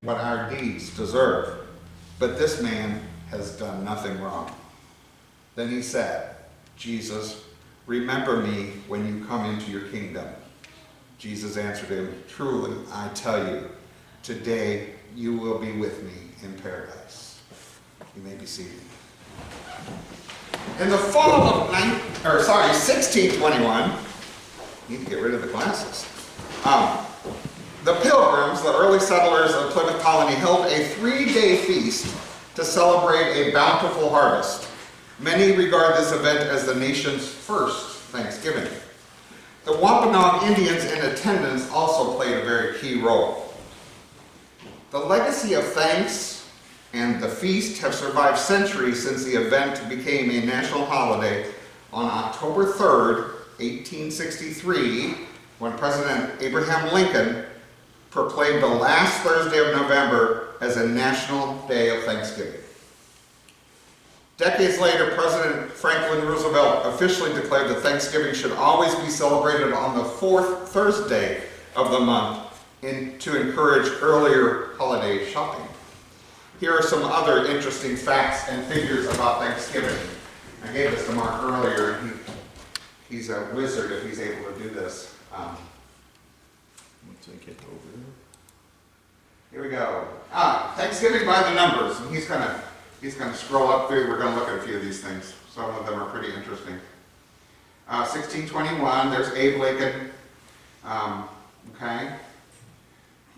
what our deeds deserve. But this man has done nothing wrong. Then he said, Jesus, remember me when you come into your kingdom. Jesus answered him, truly, I tell you, today you will be with me in paradise. You may be seated. In the fall of 1621, need to get rid of the glasses. The Pilgrims, the early settlers of Plymouth Colony, held a 3-day feast to celebrate a bountiful harvest. Many regard this event as the nation's first Thanksgiving. The Wampanoag Indians in attendance also played a very key role. The legacy of thanks and the feast have survived centuries since the event became a national holiday on October 3rd, 1863, when President Abraham Lincoln proclaimed the last Thursday of November as a national day of Thanksgiving. Decades later, President Franklin Roosevelt officially declared that Thanksgiving should always be celebrated on the 4th Thursday of the month to encourage earlier holiday shopping. Here are some other interesting facts and figures about Thanksgiving. I gave this to Mark earlier, and he's a wizard if he's able to do this. Here we go. Thanksgiving by the numbers, and he's gonna scroll up through. We're gonna look at a few of these things. Some of them are pretty interesting. 1621. There's Abe Lincoln. Okay.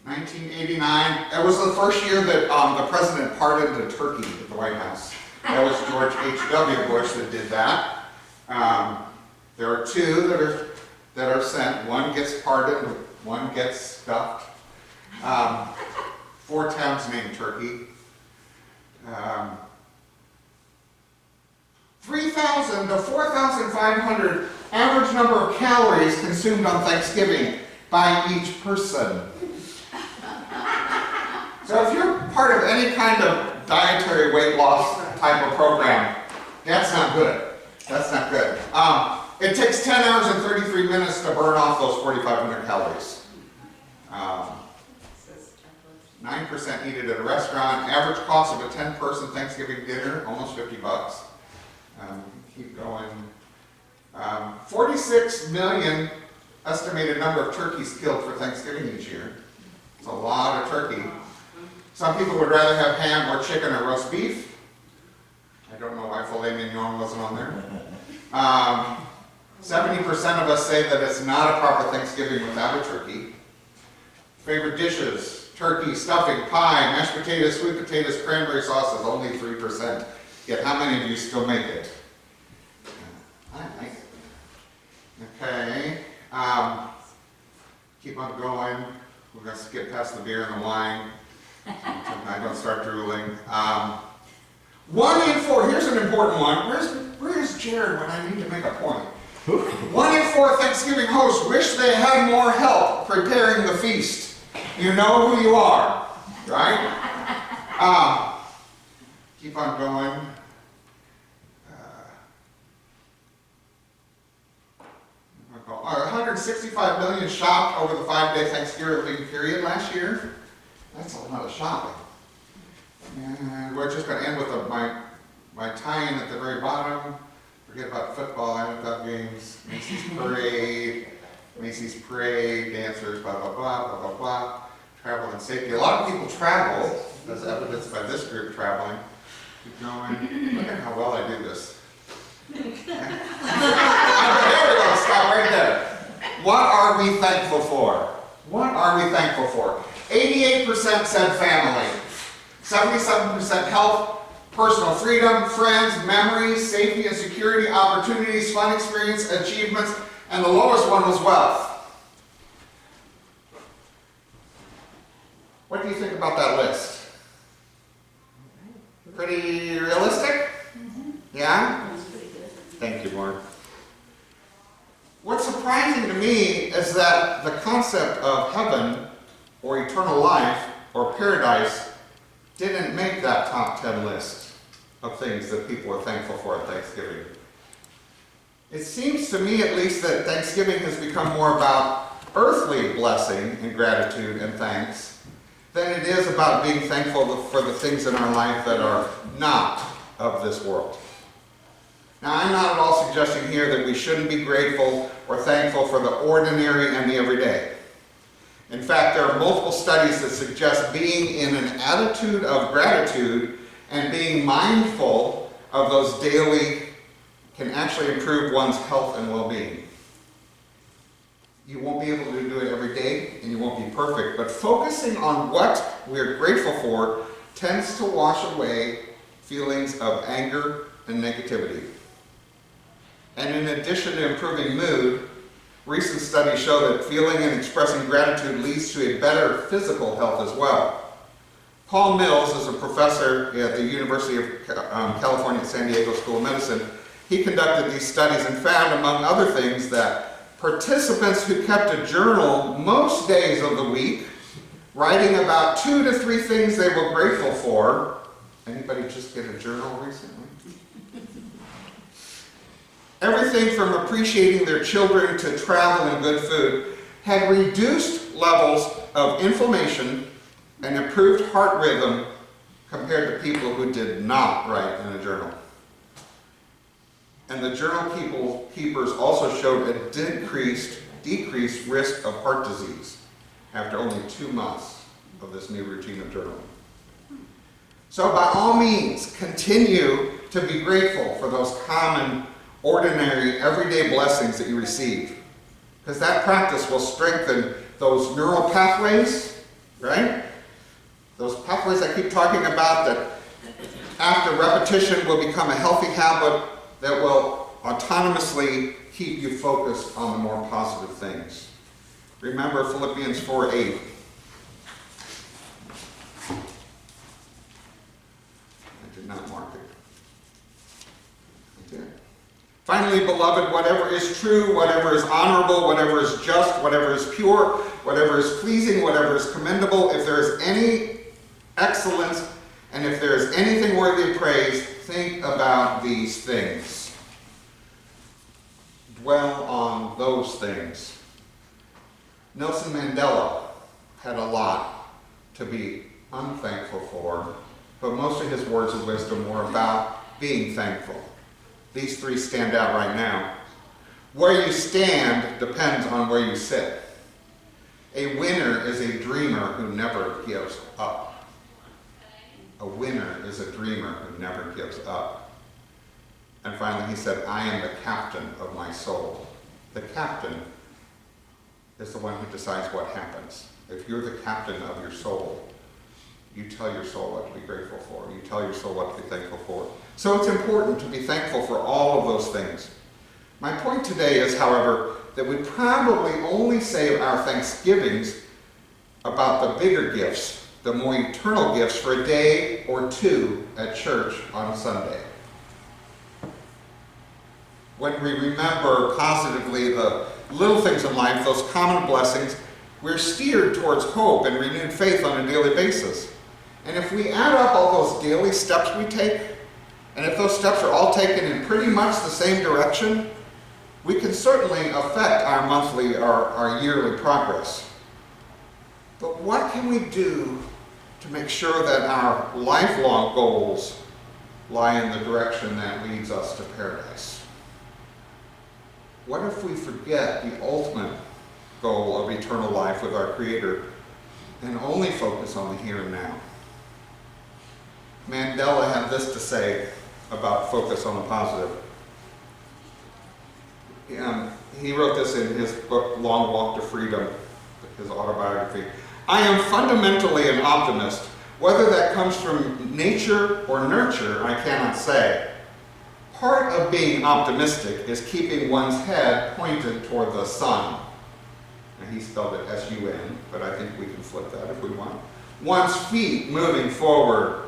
1989. It was the first year that the president pardoned a turkey at the White House. That was George H.W. Bush that did that. There are two that are sent. One gets pardoned, one gets stuffed. 4 towns named Turkey. 3,000 to 4,500 average number of calories consumed on Thanksgiving by each person. So if you're part of any kind of dietary weight loss type of program, that's not good. That's not good. It takes 10 hours and 33 minutes to burn off those 4,500 calories. 9% eat it at a restaurant. Average cost of a 10-person Thanksgiving dinner, almost $50. Keep going. 46 million estimated number of turkeys killed for Thanksgiving each year. It's a lot of turkey. Some people would rather have ham or chicken or roast beef. I don't know why filet mignon wasn't on there. 70% of us say that it's not a proper Thanksgiving without a turkey. Favorite dishes: turkey, stuffing, pie, mashed potatoes, sweet potatoes, cranberry sauce is only 3%. Yet how many of you still make it? I like it. Okay. Keep on going. We're going to skip past the beer and the wine. I don't start drooling. 1 in 4, here's an important one. Where's Jared when I need to make a point? 1 in 4 Thanksgiving hosts wish they had more help preparing the feast. You know who you are, right? Keep on going. 165 million shopped over the 5-day Thanksgiving period last year. That's a lot of shopping. And we're just going to end with my tie-in at the very bottom. Forget about football, NFL games, Macy's parade, dancers, blah, blah, blah, blah, blah, blah. Travel and safety. A lot of people travel, as evidenced by this group traveling. Keep going. Look at how well I do this. There we go, stop right there. What are we thankful for? What are we thankful for? 88% said family. 77% health, personal freedom, friends, memories, safety and security, opportunities, fun experience, achievements, and the lowest one was wealth. What do you think about that list? Pretty realistic? Yeah? Thank you, Mark. What's surprising to me is that the concept of heaven or eternal life or paradise didn't make that top 10 list of things that people are thankful for at Thanksgiving. It seems to me, at least, that Thanksgiving has become more about earthly blessing and gratitude and thanks than it is about being thankful for the things in our life that are not of this world. Now, I'm not at all suggesting here that we shouldn't be grateful or thankful for the ordinary and the everyday. In fact, there are multiple studies that suggest being in an attitude of gratitude and being mindful of those daily can actually improve one's health and well-being. You won't be able to do it every day, and you won't be perfect, but focusing on what we're grateful for tends to wash away feelings of anger and negativity. And in addition to improving mood, recent studies show that feeling and expressing gratitude leads to a better physical health as well. Paul Mills is a professor at the University of California at San Diego School of Medicine. He conducted these studies and found, among other things, that participants who kept a journal most days of the week, writing about 2 to 3 things they were grateful for. Anybody just get a journal recently? Everything from appreciating their children to travel and good food had reduced levels of inflammation and improved heart rhythm compared to people who did not write in a journal. And the journal keepers also showed a decreased risk of heart disease after only 2 months of this new routine of journaling. So by all means, continue to be grateful for those common, ordinary, everyday blessings that you receive, because that practice will strengthen those neural pathways, right? Those pathways I keep talking about that after repetition will become a healthy habit that will autonomously keep you focused on the more positive things. Remember Philippians 4:8. I did not mark it. I did. Finally, beloved, whatever is true, whatever is honorable, whatever is just, whatever is pure, whatever is pleasing, whatever is commendable, if there is any excellence, and if there is anything worthy of praise, think about these things. Dwell on those things. Nelson Mandela had a lot to be unthankful for, but most of his words of wisdom were about being thankful. These 3 stand out right now. Where you stand depends on where you sit. A winner is a dreamer who never gives up. A winner is a dreamer who never gives up. And finally he said, I am the captain of my soul. The captain is the one who decides what happens. If you're the captain of your soul, you tell your soul what to be grateful for. You tell your soul what to be thankful for. So it's important to be thankful for all of those things. My point today is, however, that we probably only save our thanksgivings about the bigger gifts, the more eternal gifts, for a day or 2 at church on Sunday. When we remember positively the little things in life, those common blessings, we're steered towards hope and renewed faith on a daily basis. And if we add up all those daily steps we take, and if those steps are all taken in pretty much the same direction, we can certainly affect our monthly or our yearly progress. But what can we do to make sure that our lifelong goals lie in the direction that leads us to paradise? What if we forget the ultimate goal of eternal life with our Creator and only focus on the here and now? Mandela had this to say about focus on the positive. He wrote this in his book, Long Walk to Freedom, his autobiography. I am fundamentally an optimist. Whether that comes from nature or nurture, I cannot say. Part of being optimistic is keeping one's head pointed toward the sun. And he spelled it S-U-N, but I think we can flip that if we want. One's feet moving forward.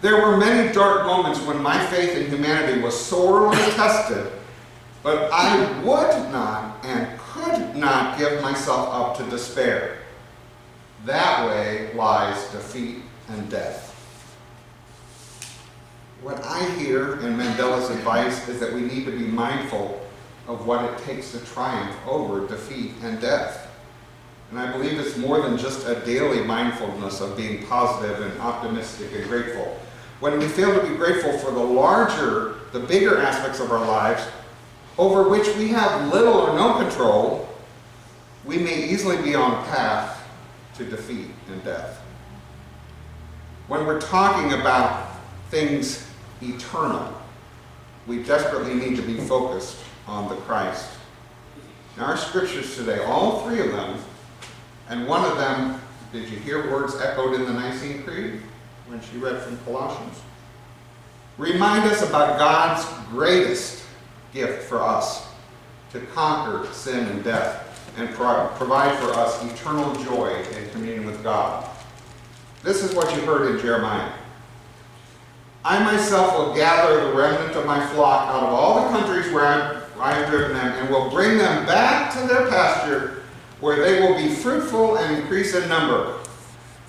There were many dark moments when my faith in humanity was sorely tested, but I would not and could not give myself up to despair. That way lies defeat and death. What I hear in Mandela's advice is that we need to be mindful of what it takes to triumph over defeat and death. And I believe it's more than just a daily mindfulness of being positive and optimistic and grateful. When we fail to be grateful for the bigger aspects of our lives, over which we have little or no control, we may easily be on a path to defeat and death. When we're talking about things eternal, we desperately need to be focused on the Christ. Now, our scriptures today, all three of them, and one of them, did you hear words echoed in the Nicene Creed when she read from Colossians? Remind us about God's greatest gift for us to conquer sin and death and provide for us eternal joy in communion with God. This is what you heard in Jeremiah. I myself will gather the remnant of my flock out of all the countries where I have driven them, and will bring them back to their pasture, where they will be fruitful and increase in number.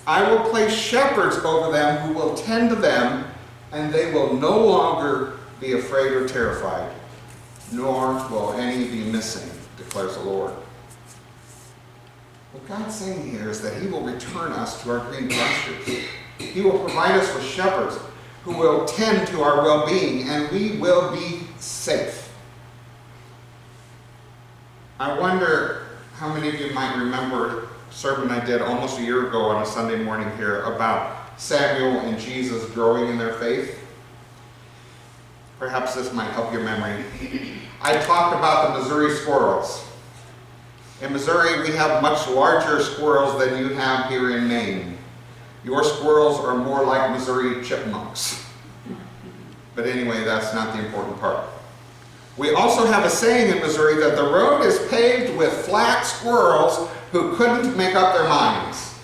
I will place shepherds over them who will tend to them, and they will no longer be afraid or terrified, nor will any be missing, declares the Lord. What God's saying here is that he will return us to our green pastures. He will provide us with shepherds who will tend to our well-being, and we will be safe. I wonder how many of you might remember a sermon I did almost a year ago on a Sunday morning here about Samuel and Jesus growing in their faith. Perhaps this might help your memory. I talked about the Missouri squirrels. In Missouri, we have much larger squirrels than you have here in Maine. Your squirrels are more like Missouri chipmunks. But anyway, that's not the important part. We also have a saying in Missouri that the road is paved with flat squirrels who couldn't make up their minds.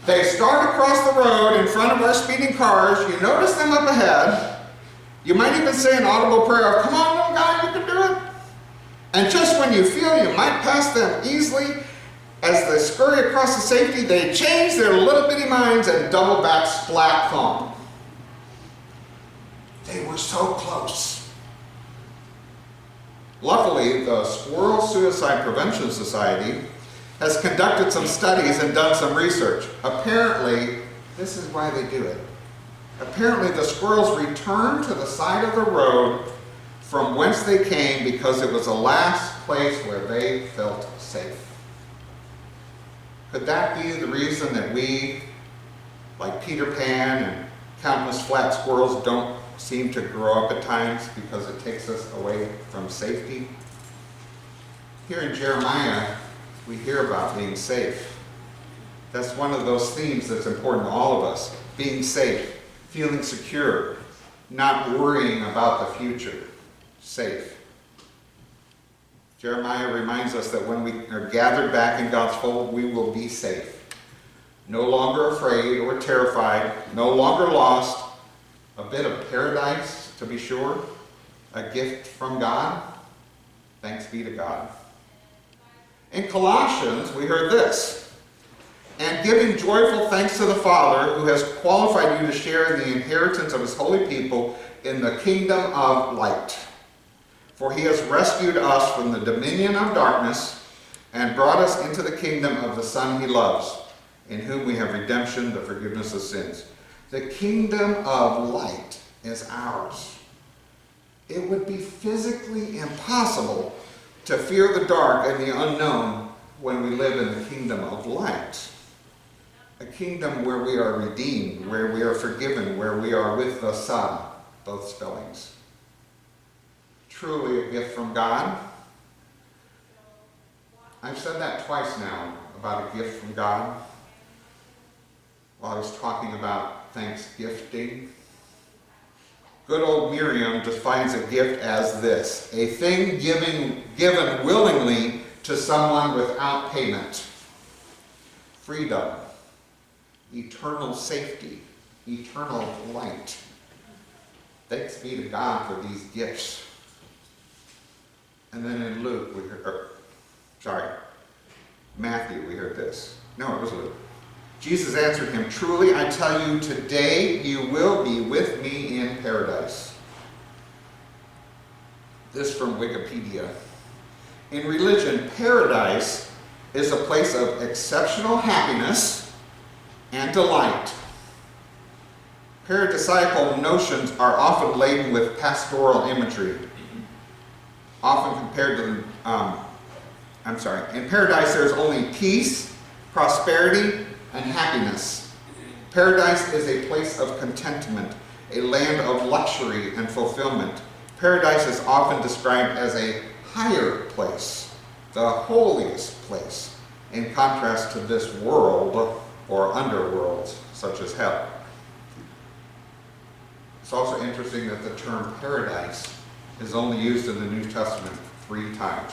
They start across the road in front of our speeding cars. You notice them up ahead. You might even say an audible prayer of, "Come on, little guy, you can do it." And just when you feel you might pass them easily, as they scurry across the safety, they change their little bitty minds and double back splat thump. They were so close. Luckily, the Squirrel Suicide Prevention Society has conducted some studies and done some research. Apparently, this is why they do it. Apparently, the squirrels return to the side of the road from whence they came because it was the last place where they felt safe. Could that be the reason that we, like Peter Pan and countless flat squirrels, don't seem to grow up at times because it takes us away from safety? Here in Jeremiah, we hear about being safe. That's one of those themes that's important to all of us. Being safe, feeling secure, not worrying about the future. Safe. Jeremiah reminds us that when we are gathered back in God's fold, we will be safe. No longer afraid or terrified, no longer lost. A bit of paradise, to be sure. A gift from God. Thanks be to God. In Colossians, we heard this. And giving joyful thanks to the Father, who has qualified you to share in the inheritance of his holy people in the kingdom of light. For he has rescued us from the dominion of darkness and brought us into the kingdom of the Son he loves, in whom we have redemption, the forgiveness of sins. The kingdom of light is ours. It would be physically impossible to fear the dark and the unknown when we live in the kingdom of light. A kingdom where we are redeemed, where we are forgiven, where we are with the Son, both spellings. Truly a gift from God. I've said that twice now about a gift from God. While I was talking about thanksgifting. Good old Miriam defines a gift as this: a thing given willingly to someone without payment. Freedom, eternal safety, eternal light. Thanks be to God for these gifts. And then in Luke, Matthew, we heard this. No, it was Luke. Jesus answered him, "Truly I tell you, today you will be with me in paradise." This from Wikipedia. In religion, paradise is a place of exceptional happiness and delight. Paradisiacal notions are often laden with pastoral imagery, often compared to, in paradise there is only peace, prosperity, and happiness. Paradise is a place of contentment, a land of luxury and fulfillment. Paradise is often described as a higher place, the holiest place, in contrast to this world or underworlds such as hell. It's also interesting that the term paradise is only used in the New Testament 3 times.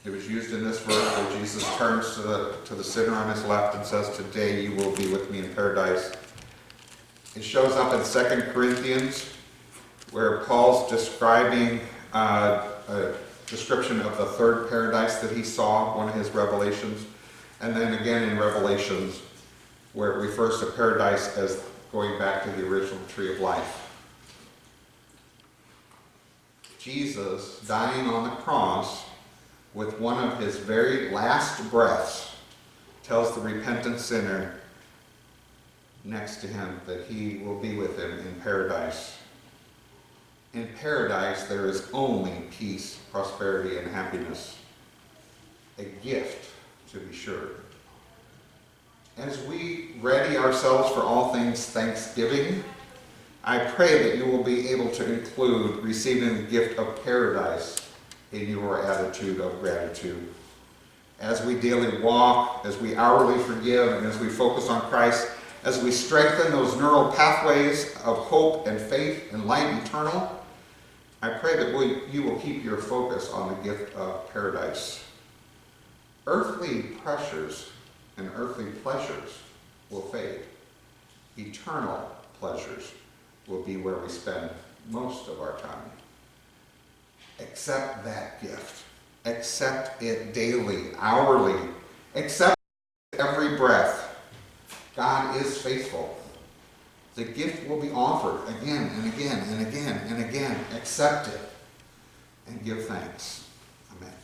It was used in this verse where Jesus turns to the sinner on his left and says, "Today you will be with me in paradise." It shows up in 2 Corinthians where Paul's describing a description of the third paradise that he saw, one of his revelations. And then again in Revelations where it refers to paradise as going back to the original tree of life. Jesus, dying on the cross with one of his very last breaths, tells the repentant sinner next to him that he will be with him in paradise. In paradise, there is only peace, prosperity, and happiness. A gift, to be sure. As we ready ourselves for all things Thanksgiving, I pray that you will be able to include receiving the gift of paradise in your attitude of gratitude. As we daily walk, as we hourly forgive, and as we focus on Christ, as we strengthen those neural pathways of hope and faith and light eternal, I pray that you will keep your focus on the gift of paradise. Earthly pressures and earthly pleasures will fade. Eternal pleasures will be where we spend most of our time. Accept that gift. Accept it daily, hourly. Accept it every breath. God is faithful. The gift will be offered again and again and again and again. Accept it and give thanks. Amen.